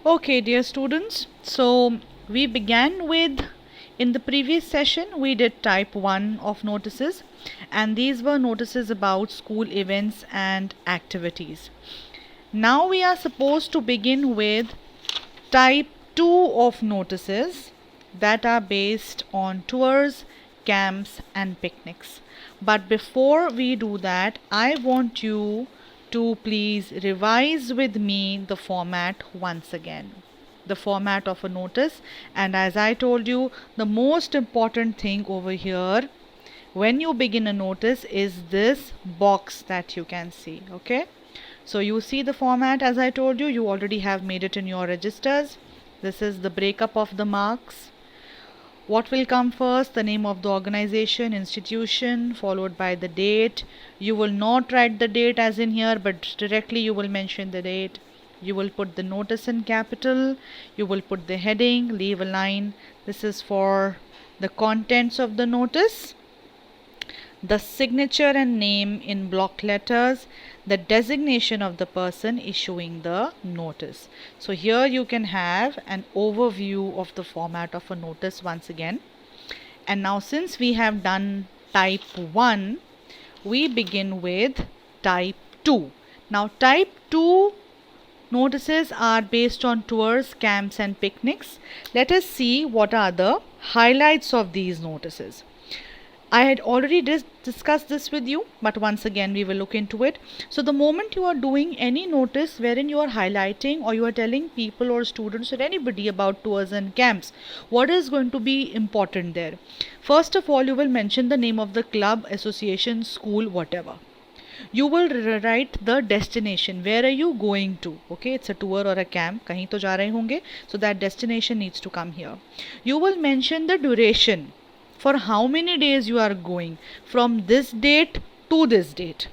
Okay, dear students, so we began with, in the previous session, we did type 1 of notices, and these were notices about school events and activities. Now we are supposed to begin with type 2 of notices that are based on tours, camps, and picnics. But before we do that, I want you to please revise with me the format once again. The format of a notice, and as I told you, the most important thing over here when you begin a notice is this box that you can see. Okay, so you see the format as I told you, you already have made it in your registers. This is the breakup of the marks. What will come first? The name of the organization, institution, followed by the date. You will not write the date as in here, but directly you will mention the date. You will put the notice in capital. You will put the heading, leave a line. This is for the contents of the notice. The signature and name in block letters, the designation of the person issuing the notice. So here you can have an overview of the format of a notice once again. And now since we have done type 1, we begin with type 2. Now type 2 notices are based on tours, camps and picnics. Let us see what are the highlights of these notices. I had already discussed this with you, but once again we will look into it. So the moment you are doing any notice wherein you are highlighting or you are telling people or students or anybody about tours and camps, what is going to be important there? First of all, you will mention the name of the club, association, school, whatever. You will write the destination. Where are you going to? Okay, it's a tour or a camp. Kahin to ja rahe honge. So that destination needs to come here. You will mention the duration. For how many days you are going, from this date to this date.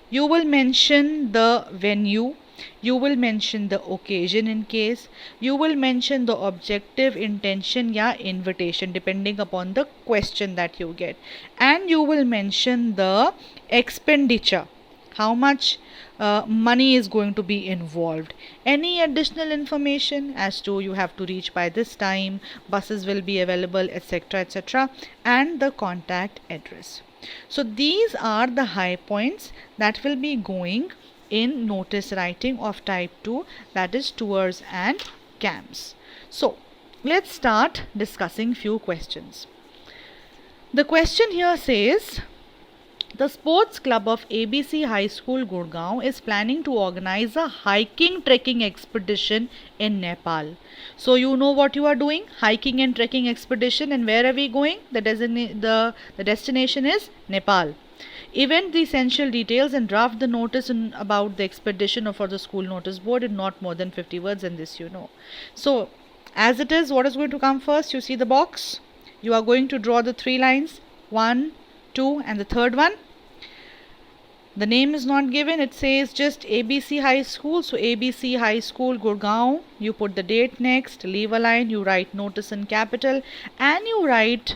You will mention the venue. You will mention the occasion in case. You will mention the objective, intention ya invitation depending upon the question that you get. And you will mention the expenditure. How much money is going to be involved. Any additional information as to you have to reach by this time, buses will be available, etc., etc., and the contact address. So these are the high points that will be going in notice writing of type 2, that is tours and camps. So let's start discussing few questions. The question here says, the sports club of ABC High School Gurgaon is planning to organize a hiking trekking expedition in Nepal. So you know what you are doing, hiking and trekking expedition, and where are we going? The destination is Nepal. Event the essential details and draft the notice about the expedition or for the school notice board in not more than 50 words, and this you know. So as it is, what is going to come first? You see the box. You are going to draw the 3 lines, 1, 2 and the third one. The name is not given, it says just ABC High School. So ABC High School Gurgaon, you put the date next, leave a line, you write notice in capital, and you write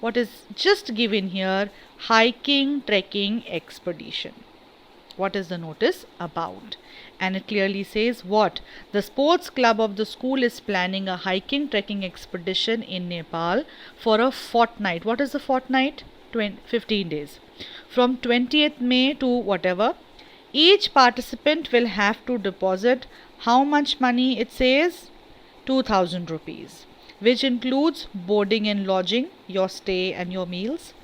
what is just given here, hiking trekking expedition. What is the notice about? And it clearly says what? The sports club of the school is planning a hiking trekking expedition in Nepal for a fortnight. What is a fortnight? 15 days. From 20th May to whatever. Each participant will have to deposit how much money? It says 2000 rupees, which includes boarding and lodging, your stay and your meals.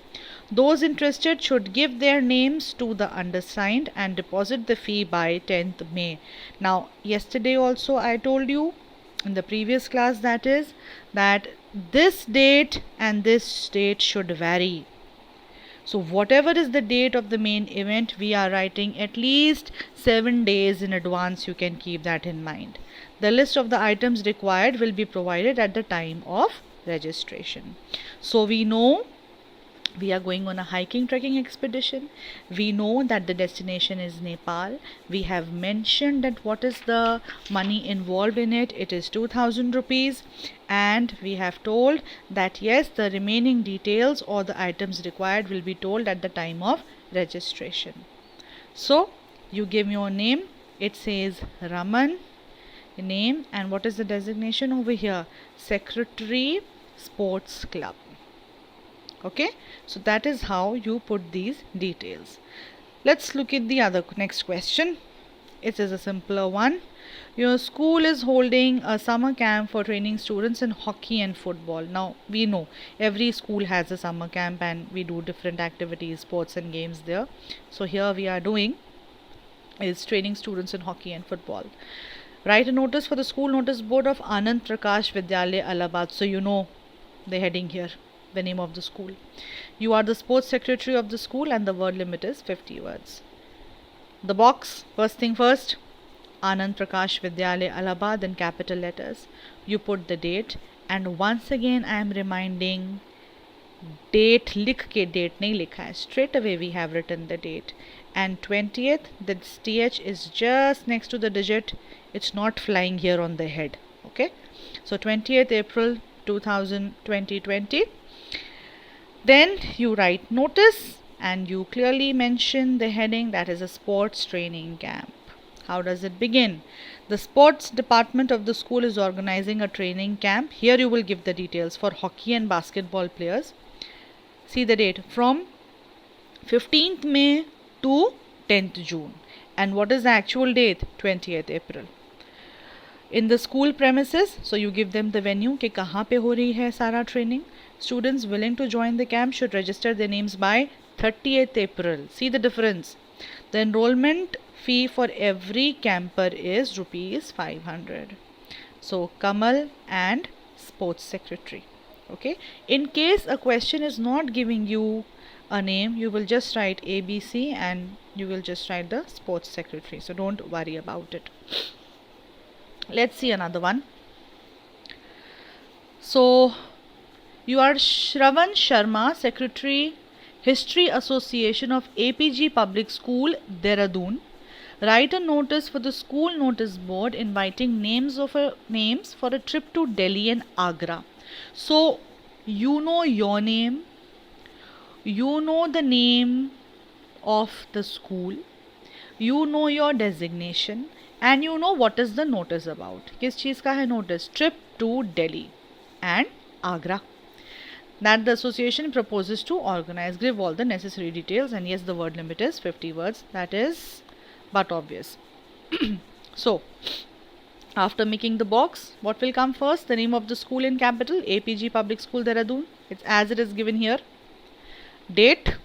Those interested should give their names to the undersigned and deposit the fee by 10th May. Now, yesterday also I told you in the previous class, that is, that this date and this date should vary. So whatever is the date of the main event, we are writing at least 7 days in advance. You can keep that in mind. The list of the items required will be provided at the time of registration. So we know we are going on a hiking trekking expedition. We know that the destination is Nepal. We have mentioned that what is the money involved in it. It is 2000 rupees. And we have told that yes, the remaining details or the items required will be told at the time of registration. So you give your name. It says Raman. name, and what is the designation over here? Secretary Sports Club. Okay, so that is how you put these details. Let's look at the other next question. It is a simpler one. Your school is holding a summer camp for training students in hockey and football. Now, we know every school has a summer camp and we do different activities, sports and games there. So here we are doing is training students in hockey and football. Write a notice for the school notice board of Anand Prakash Vidyalaya Allahabad. So you know the heading here, the name of the school. You are the sports secretary of the school and the word limit is 50 words. The box, first thing first, Anand Prakash Vidyalaya Allahabad in capital letters. You put the date, and once again I am reminding, date लिख के date नहीं लिखा है. Straight away we have written the date. And 20th, this th is just next to the digit. It's not flying here on the head. Okay. So 20th April 2020. Then you write notice and you clearly mention the heading, that is a sports training camp. How does it begin? The sports department of the school is organizing a training camp. Here you will give the details for hockey and basketball players. See the date, from 15th May to 10th June. And what is the actual date? 20th April. In the school premises, so you give them the venue कि कहाँ पे हो रही है सारा training. Students willing to join the camp should register their names by 30th April. See the difference. The enrollment fee for every camper is rupees 500. So Kamal and sports secretary. Okay. In case a question is not giving you a name, you will just write ABC and you will just write the sports secretary. So don't worry about it. Let's see another one. So you are Shravan Sharma, Secretary, History Association of APG Public School, Dehradun. Write a notice for the school notice board inviting names for a trip to Delhi and Agra. So you know your name, you know the name of the school, you know your designation, and you know what is the notice about. किस चीज़ का है notice? Trip to Delhi and Agra that the association proposes to organize. Give all the necessary details, and yes, the word limit is 50 words. That is but obvious. So after making the box, what will come first? The name of the school in capital, APG Public School Dehradun. It's as it is given here. Date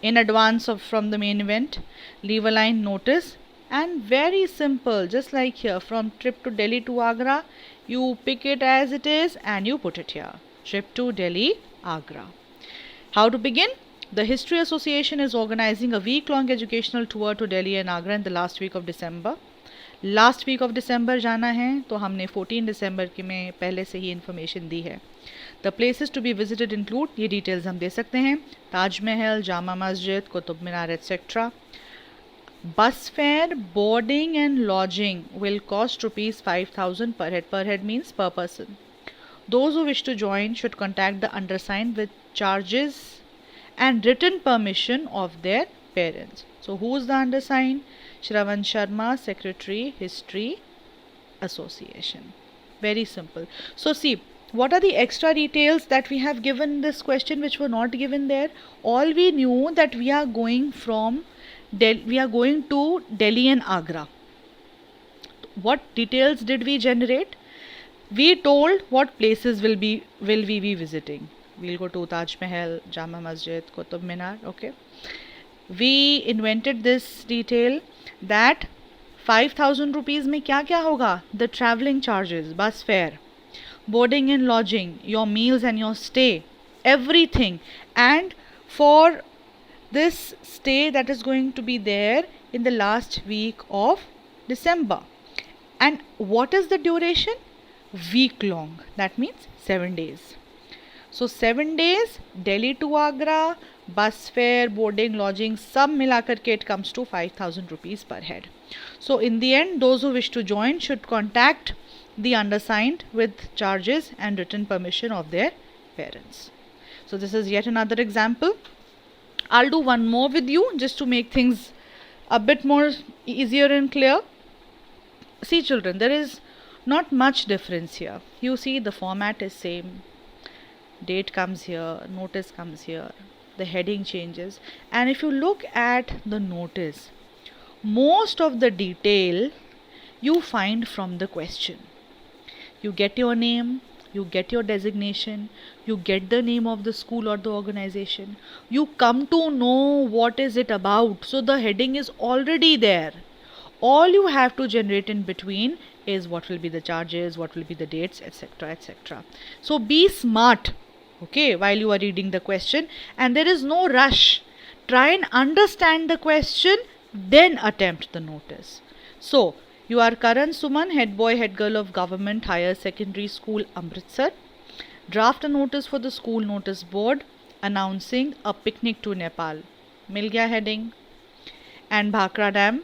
in advance from the main event. Leave a line notice. And very simple, just like here, from trip to Delhi to Agra, you pick it as it is and you put it here. Trip to Delhi, Agra. How to begin? The History Association is organizing a week-long educational tour to Delhi and Agra in the last week of December. Last week of December जाना है, तो हमने 14 December के में पहले से ही information दी है. The places to be visited include, ये details हम दे सकते हैं, Taj Mahal, Jama Masjid, Qutub Minar, etc. Bus fare, boarding and lodging will cost rupees 5,000 per head. Per head means per person. Those who wish to join should contact the undersigned with charges and written permission of their parents. So who is the undersigned? Shravan Sharma, Secretary, History Association. Very simple. So see, what are the extra details that we have given this question which were not given there? All we knew that we are going to Delhi and Agra. What details did we generate? We told what places will we be visiting. We'll go to Taj Mahal, Jama Masjid, Qutub Minar. Okay. We invented this detail that 5,000 rupees में क्या क्या होगा? The travelling charges, bus fare, boarding and lodging, your meals and your stay, everything. And for this stay that is going to be there in the last week of December. And what is the duration? Week long. That means 7 days. So 7 days, Delhi to Agra, bus fare, boarding, lodging, सब मिलाकर के it comes to 5,000 rupees per head. So in the end, those who wish to join should contact the undersigned with charges and written permission of their parents. So this is yet another example. I'll do one more with you just to make things a bit more easier and clear. See children, there is Not much difference here. You see the format is same. Date comes here, notice comes here, the heading changes. And if you look at the notice, most of the detail you find from the question. You get your name, you get your designation, you get the name of the school or the organization, you come to know what is it about. So the heading is already there. All you have to generate in between is what will be the charges, what will be the dates, etc., etc. So be smart, okay, while you are reading the question, and there is no rush. Try and understand the question, then attempt the notice. So you are Karan Suman, head boy, head girl of Government Higher Secondary School, Amritsar. Draft a notice for the school notice board announcing a picnic to Nepal. Mil gaya heading. And Bhakra Dam,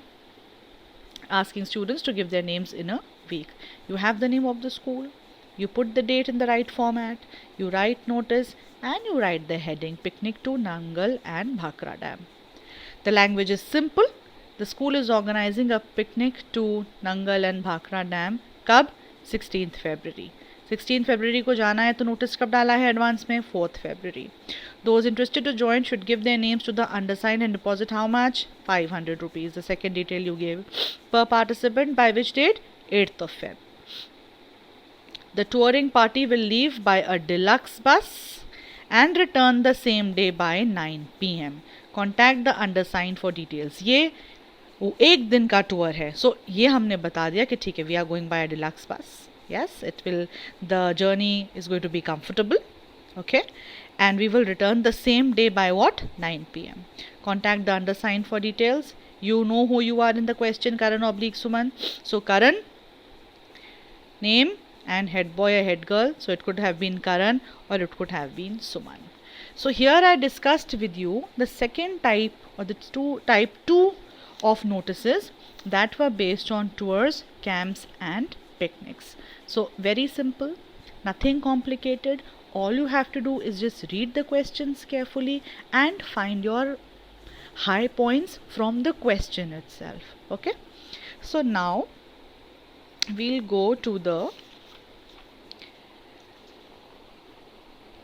asking students to give their names in a week. You have the name of the school, you put the date in the right format, you write notice, and you write the heading picnic to Nangal and Bhakra Dam. The language is simple. The school is organizing a picnic to Nangal and Bhakra Dam. कब? 16th February. 16 February को जाना है तो notice कब डाला है advance में? 4th February. Those interested to join should give their names to the undersigned and deposit how much? 500 rupees. The second detail you gave. Per participant by which date? 8th of Feb. The touring party will leave by a deluxe bus and return the same day by 9 p.m. Contact the undersigned for details. ये वो एक दिन का tour है. सो ये हमने बता दिया कि ठीक है, we are going by a deluxe bus. Yes, it will, the journey is going to be comfortable, okay, and we will return the same day by what? 9 p.m. Contact the undersigned for details. You know who you are in the question, Karan oblique Suman. So Karan, name, and head boy or head girl. So it could have been Karan or it could have been Suman. So here I discussed with you the second type, or the type 2 of notices that were based on tours, camps and picnics. So very simple, nothing complicated. All you have to do is just read the questions carefully and find your high points from the question itself. Okay, so now we'll go to the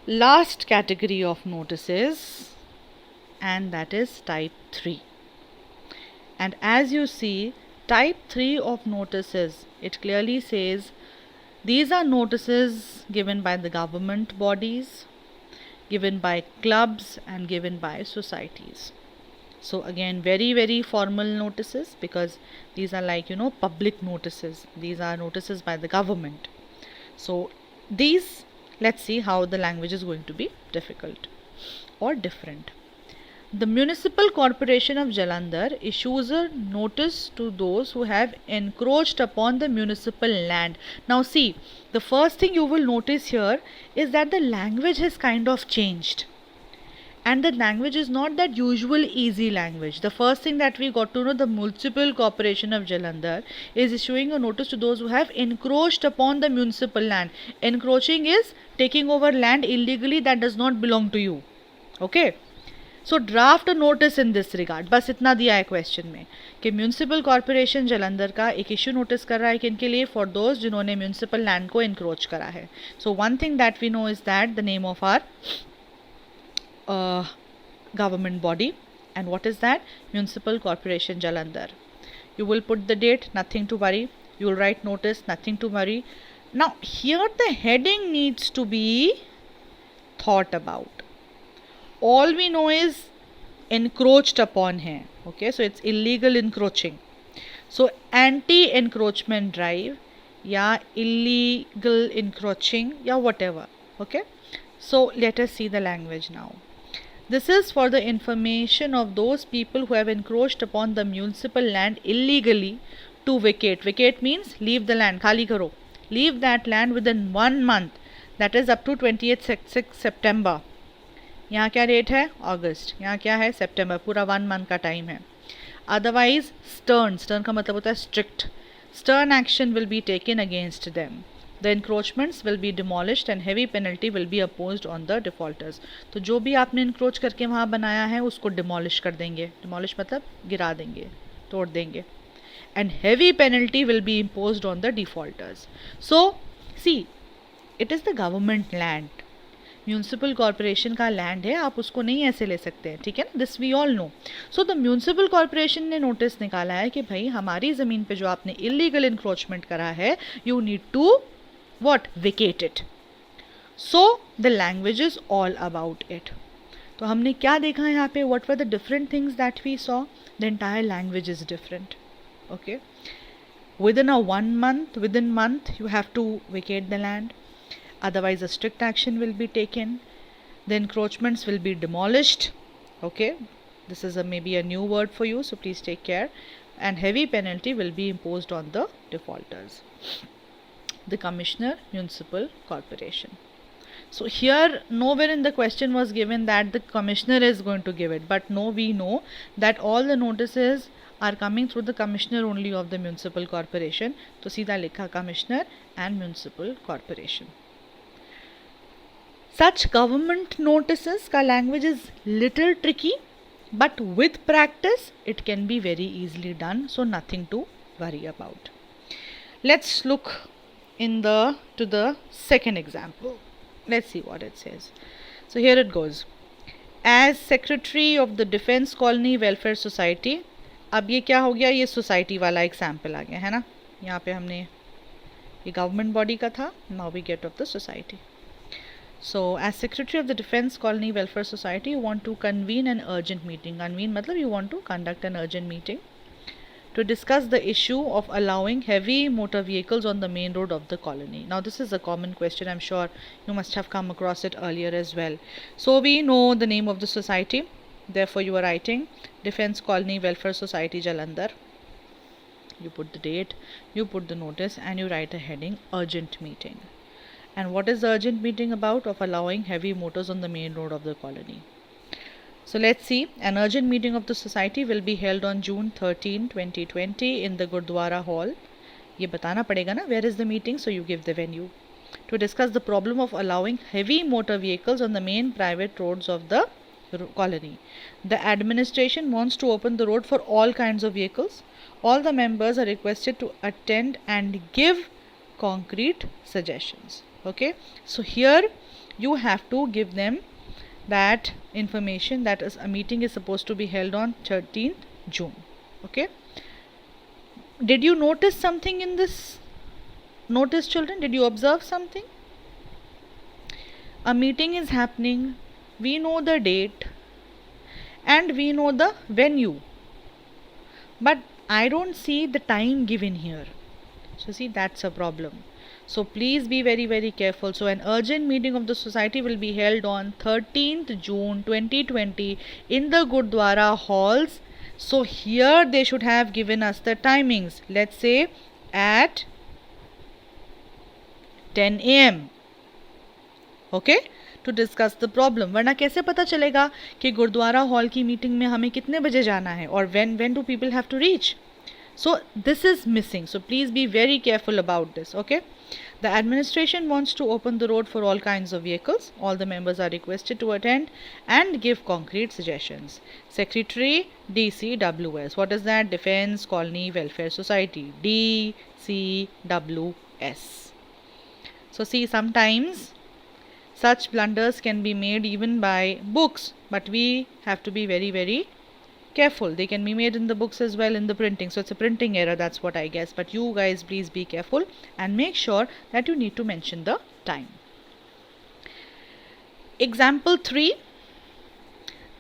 last category of notices, and that is type 3. And as you see, type 3 of notices, it clearly says these are notices given by the government bodies, given by clubs and given by societies. So again, very formal notices, because these are like, public notices. These are notices by the government. So these, let's see how the language is going to be difficult or different. The Municipal Corporation of Jalandhar issues a notice to those who have encroached upon the municipal land. Now see, the first thing you will notice here is that the language has kind of changed. And the language is not that usual easy language. The first thing that we got to know, the Municipal Corporation of Jalandhar is issuing a notice to those who have encroached upon the municipal land. Encroaching is taking over land illegally that does not belong to you. Okay. So draft a notice in this regard. बस इतना दिया है question में कि municipal corporation Jalandhar का एक issue notice कर रहा है किन के लिए? फॉर दोज जिन्होंने म्यूनिसिपल लैंड को इंक्रोच करा है. So one thing that we know is that the name of our government body, and what is that? Municipal Corporation Jalandhar. You will put the date, nothing to worry. You will write notice, nothing to worry. Now here the heading needs to be thought about. All we know is encroached upon है. Okay, so it's illegal encroaching. So anti-encroachment drive या illegal encroaching या whatever. Okay, so let us see the language now. This is for the information of those people who have encroached upon the municipal land illegally to vacate. Vacate means leave the land, खाली करो. Leave that land within 1 month, that is up to 28th September. यहाँ क्या date है? अगस्त. यहाँ क्या है? सितंबर. पूरा 1 month का टाइम है. अदरवाइज स्टर्न का मतलब होता है strict. Stern action will be taken against them. The encroachments will be demolished and heavy penalty will be imposed on the defaulters. तो जो भी आपने encroach करके वहाँ बनाया है उसको demolish कर देंगे. Demolish मतलब गिरा देंगे, तोड़ देंगे. and heavy penalty will be imposed on the defaulters. So, see, it is the government land. Municipal corporation का लैंड है, आप उसको नहीं ऐसे ले सकते हैं, ठीक है ना, this we all know. So the municipal corporation ने नोटिस निकाला है कि भाई हमारी ज़मीन पे जो आपने इलीगल इंक्रोचमेंट करा है, you need to what, vacate it. So the language is all about it. तो हमने क्या देखा यहाँ पे, what were the different things that we saw, the entire language is different. Okay, within a 1 month, within month you have to vacate the land, otherwise a strict action will be taken. The encroachments will be demolished. Okay, this is maybe a new word for you, so please take care. And heavy penalty will be imposed on the defaulters. The Commissioner, Municipal Corporation. So here nowhere in the question was given that the Commissioner is going to give it, but no, we know that all the notices are coming through the Commissioner only of the Municipal Corporation. तो सीधा लिखा Commissioner and Municipal Corporation. Such government notices का language is little tricky, but with practice it can be very easily done, so nothing to worry about. Let's look to the second example. Let's see what it says. So here it goes. As Secretary of the Defence Colony Welfare Society, अब ये क्या हो गया, ये society वाला example आ गया है ना. यहाँ पे हमने ये गवर्नमेंट बॉडी का था, now we get of the society. So as secretary of the defence colony welfare society you want to convene an urgent meeting. Convene मतलब you want to conduct an urgent meeting to discuss the issue of allowing heavy motor vehicles on the main road of the colony. Now this is a common question, I'm sure you must have come across it earlier as well. So we know the name of the society, therefore you are writing Defence Colony Welfare Society Jalandhar. You put the date, you put the notice, and you write a heading urgent meeting. And what is the urgent meeting about? Of allowing heavy motors on the main road of the colony. So let's see. An urgent meeting of the society will be held on June 13, 2020 in the Gurdwara Hall. ये बताना पड़ेगा ना, where is the meeting, so you give the venue. To discuss the problem of allowing heavy motor vehicles on the main private roads of the colony. The administration wants to open the road for all kinds of vehicles. All the members are requested to attend and give concrete suggestions. Okay, so here you have to give them that information, that is a meeting is supposed to be held on 13th June. Okay, did you notice something in this notice, children? Did you observe something? A meeting is happening, we know the date and we know the venue, but I don't see the time given here. So see, that's a problem. So please be very, very careful. So an urgent meeting of the society will be held on 13th June 2020 in the Gurdwara halls. So here they should have given us the timings. Let's say at 10 AM. Okay? To discuss the problem. वरना कैसे पता चलेगा कि gurdwara hall की meeting में हमें कितने बजे जाना है, और when do people have to reach? So this is missing. So please be very careful about this. Okay? The administration wants to open the road for all kinds of vehicles. All the members are requested to attend and give concrete suggestions. Secretary, DCWS. What is that? Defence Colony Welfare Society. DCWS. So see, sometimes such blunders can be made even by books, but we have to be very, very careful. They can be made in the books as well, in the printing. So it's a printing error, that's what I guess. But you guys please be careful and make sure that you need to mention the time. Example 3.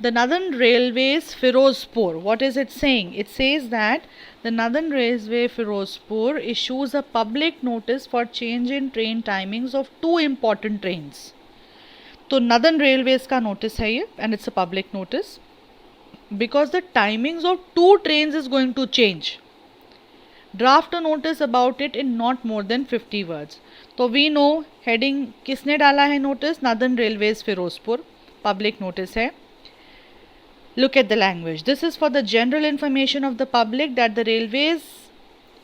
The Northern Railways Firozpur. What is it saying? It says that the Northern Railway Firozpur issues a public notice for change in train timings of 2 important trains. तो Northern Railways का notice है ये, and it's a public notice. Because the timings of 2 trains is going to change. Draft a notice about it in not more than 50 words. तो we know heading किसने डाला है notice? Northern Railways Firozpur. Public notice है. Look at the language. This is for the general information of the public that the railways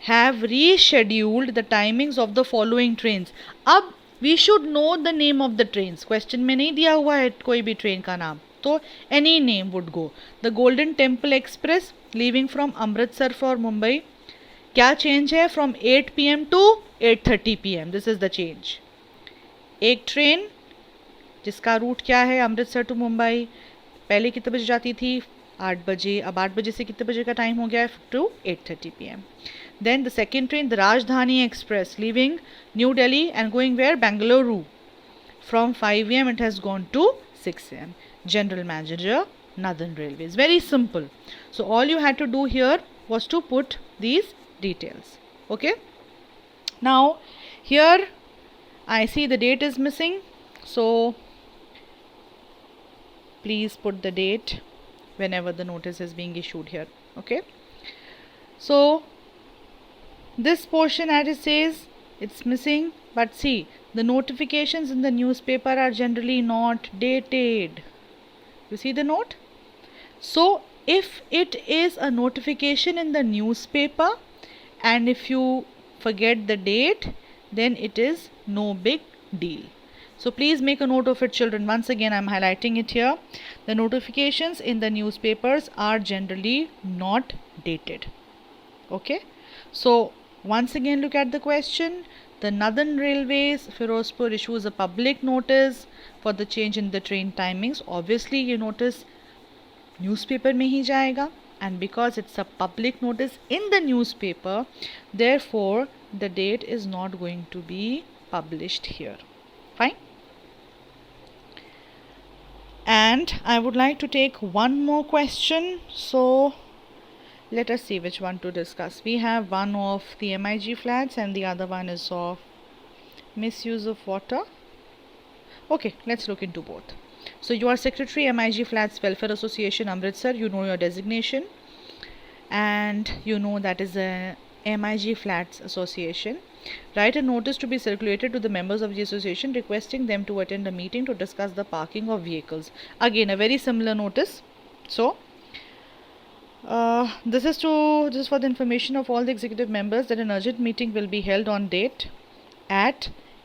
have rescheduled the timings of the following trains. अब we should know the name of the trains. Question में नहीं दिया हुआ है कोई भी train का नाम. तो any name would go. The Golden Temple Express leaving from Amritsar for Mumbai क्या चेंज है? From 8 PM to 8:30 PM, this is the change. एक ट्रेन जिसका रूट क्या है, अमृतसर टू मुंबई, पहले कितने बजे जाती थी? 8 बजे. अब 8 बजे से कितने बजे का टाइम हो गया है? To 8:30 PM. Then the second train, the Rajdhani Express, leaving New Delhi and going where? Bangalore. From 5 AM it has gone to 6 AM. General Manager, Northern Railways. Very simple. So all you had to do here was to put these details. Okay. Now here I see the date is missing. So please put the date whenever the notice is being issued here. Okay. So this portion, as it says, it's missing, but see, the notifications in the newspaper are generally not dated. You see the note? So if it is a notification in the newspaper and if you forget the date, then it is no big deal. So please make a note of it, children. Once again, I'm highlighting it here. The notifications in the newspapers are generally not dated. Okay. So once again, look at the question. The Northern Railways, Firozpur, issues a public notice for the change in the train timings. Obviously, you notice newspaper में ही जाएगा, and because it's a public notice in the newspaper, therefore the date is not going to be published here. Fine. And I would like to take one more question. So let us see which one to discuss. We have one of the MIG flats and the other one is of misuse of water. Okay, let's look into both. So you are Secretary, MIG Flats Welfare Association, Amritsar. You know your designation and you know that is a MIG Flats Association. Write a notice to be circulated to the members of the association requesting them to attend a meeting to discuss the parking of vehicles. Again, a very similar notice. So this is for the information of all the executive members that an urgent meeting will be held on date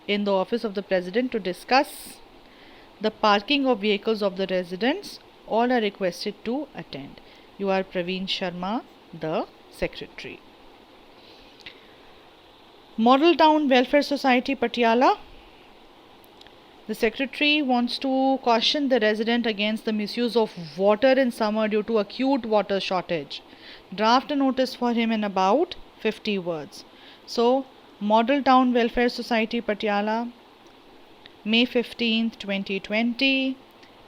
in the office of the president to discuss the parking of vehicles of the residents. All are requested to attend. You are Praveen Sharma, the secretary. Model Town Welfare Society, Patiala. The secretary wants to caution the resident against the misuse of water in summer due to acute water shortage. Draft a notice for him in about 50 words. So, Model Town Welfare Society, Patiala, May 15th, 2020.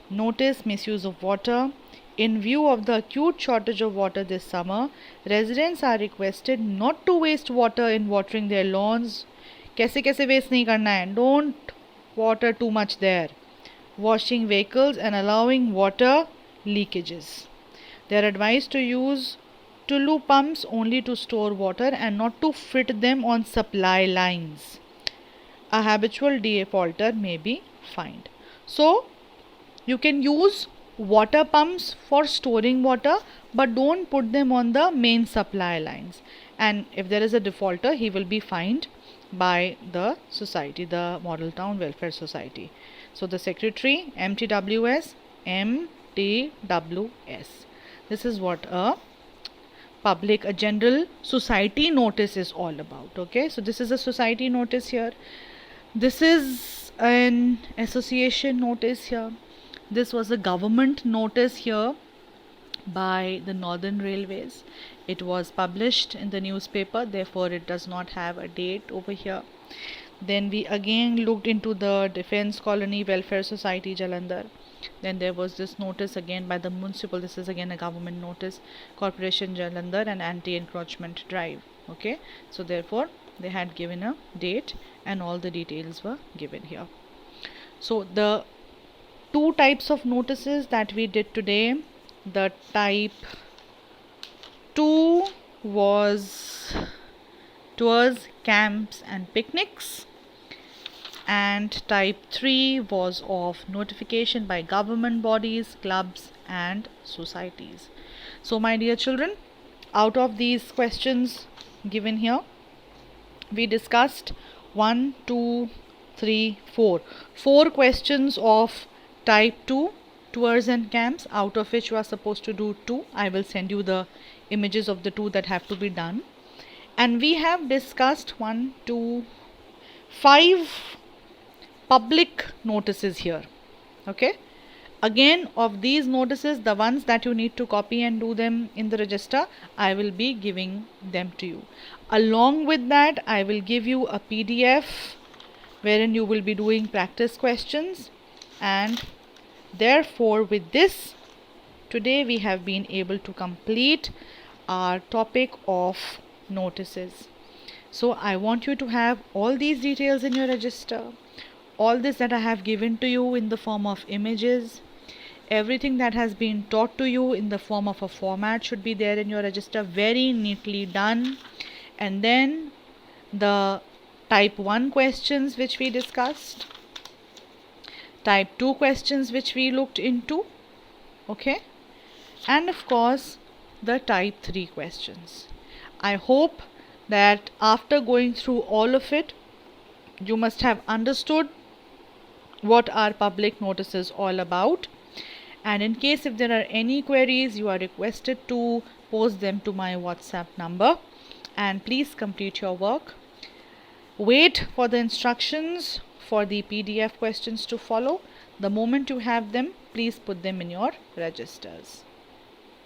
Notice misuse of water. In view of the acute shortage of water this summer, residents are requested not to waste water in watering their lawns. कैसे कैसे waste नहीं करना है. Don't water too much there. Washing vehicles and allowing water leakages. They are advised to use Tulu pumps only to store water and not to fit them on supply lines. A habitual defaulter may be fined. So, you can use water pumps for storing water, but don't put them on the main supply lines. And if there is a defaulter, he will be fined by the society, the Model Town Welfare Society. So the secretary, MTWS. This is what a general society notice is all about. Okay, so this is a society notice here. This is an association notice here. This was a government notice here by the Northern Railways. It was published in the newspaper, therefore it does not have a date over here. Then we again looked into the Defence Colony Welfare Society, Jalandhar. Then there was this notice again by the municipal. This is again a government notice, Corporation Jalandhar and Anti-Encroachment Drive. Okay, so therefore they had given a date and all the details were given here. So the two types of notices that we did today, the type 2 was tours, camps and picnics, and type 3 was of notification by government bodies, clubs and societies. So my dear children, out of these questions given here, we discussed 1, 2, 3, 4. 4 questions of type 2 tours and camps, out of which you are supposed to do 2. I will send you the images of the 2 that have to be done. And we have discussed 5 public notices here. Okay. Again, of these notices, the ones that you need to copy and do them in the register, I will be giving them to you. Along with that, I will give you a PDF wherein you will be doing practice questions, and therefore with this, today we have been able to complete our topic of notices. So I want you to have all these details in your register, all this that I have given to you in the form of images, everything that has been taught to you in the form of a format should be there in your register, very neatly done. And then the type 1 questions which we discussed, type 2 questions which we looked into, okay, and of course the type 3 questions. I hope that after going through all of it, you must have understood what are public notices all about. And in case if there are any queries, you are requested to post them to my WhatsApp number, and please complete your work. Wait for the instructions for the PDF questions to follow. The moment you have them, please put them in your registers.